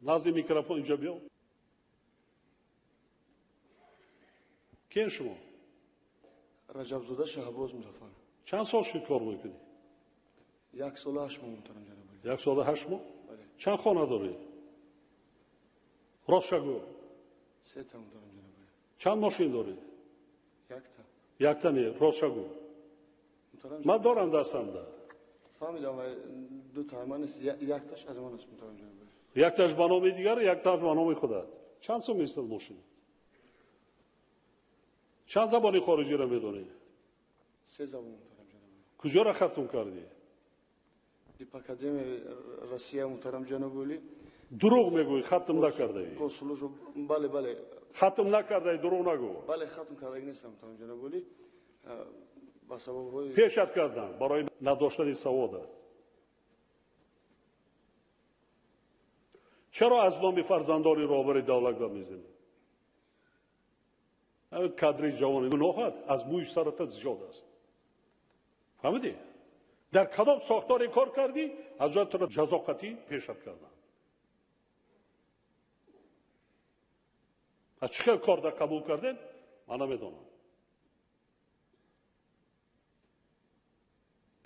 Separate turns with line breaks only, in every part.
نزد میکروفون اینجا بیا. کین شما؟
رجب‌زاده شهباز مظفر.
چند سال شد کار میکنی؟
1 سال و 8 ماه محترم جناب عالی.
1 سال و 8 ماه؟
بله.
چند خانه داری؟ راست شگو.
3 تا محترم جناب عالی.
چند ماشین داری؟
1 تا.
1 تا نه، راست شگو.
محترم
من
جناب
دارم دستم.
فهمیدم 2 تا من است، 1 تاش از من است محترم جناب عالی.
1 تاش به نام دیگر، 1 تاش به نام خودت. چند سال میستد ماشین؟ چند زبانی خارجی را میدونی؟
3 زبان محترم جناب عالی.
کجا را ختم کردی؟
دیپ اکادمی روسیه محترم جناب عالی.
دروغ میگوی، ختم نکردی.
کنسولش بله بله.
ختم نکردی، دروغ نگو.
بله ختم کرده نیستم محترم جناب عالی. با سبب های
پیشت کردم برای نداشتن سواد. چرا از نام فرزندانی رهبر دولت میزنی؟ همین کادر جوان گناهت از موی سرت زیاد است. فهمیدی؟ در کدام ساختاری کار کردی؟ از جای تو جزا قطعی پیشت کردم. از چه کار در قبول کردین؟ من نمیدونم.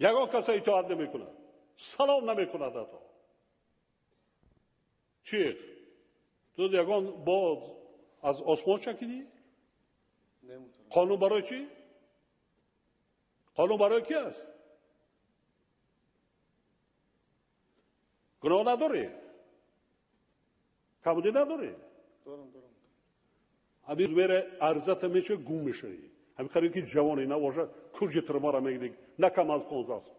یگان کسی اطاعت نمیکند. سلام نمیکند حتی. چی؟ تو یگان باز از آسمان چکیدی؟
نه محترم.
قانون برای چی؟ قانون برای کی است؟ گناه نداری؟ کمودی نداری؟
دارم.
همین میره ارزت میشه گم میشه. همین کاری که جوانی نباشه کجا ترما را میگیری؟ نه کم از 15 است.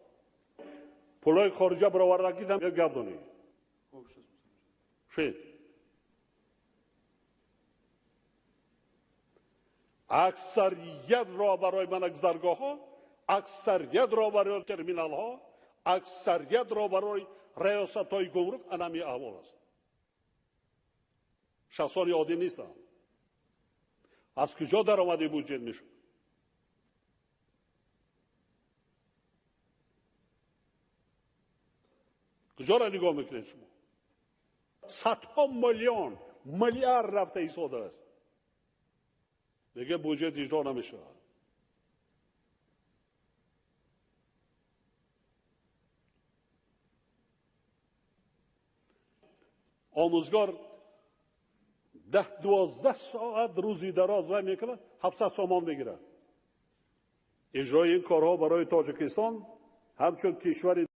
پولای خارجه برآورده کردم یک گپ دانی.
خوب شد.
شد. اکثریت را برای منگذرگاه ها، اکثریت را برای ترمینال ها، اکثریت را برای ریاست های گمرک انمی احوال است. شخصان عادی نیستم. از کجا در آمده بودجه میشه؟ کجا را نگاه میکنید شما؟ صدها میلیون میلیارد رفته ایستاده است. دیگه بودجه اجرا نمیشه. آموزگار 10-12 ساعت روزی دراز راه میکنه، 700 تومان میگیره. اجرای این کارها برای تاجیکستان همچون کشور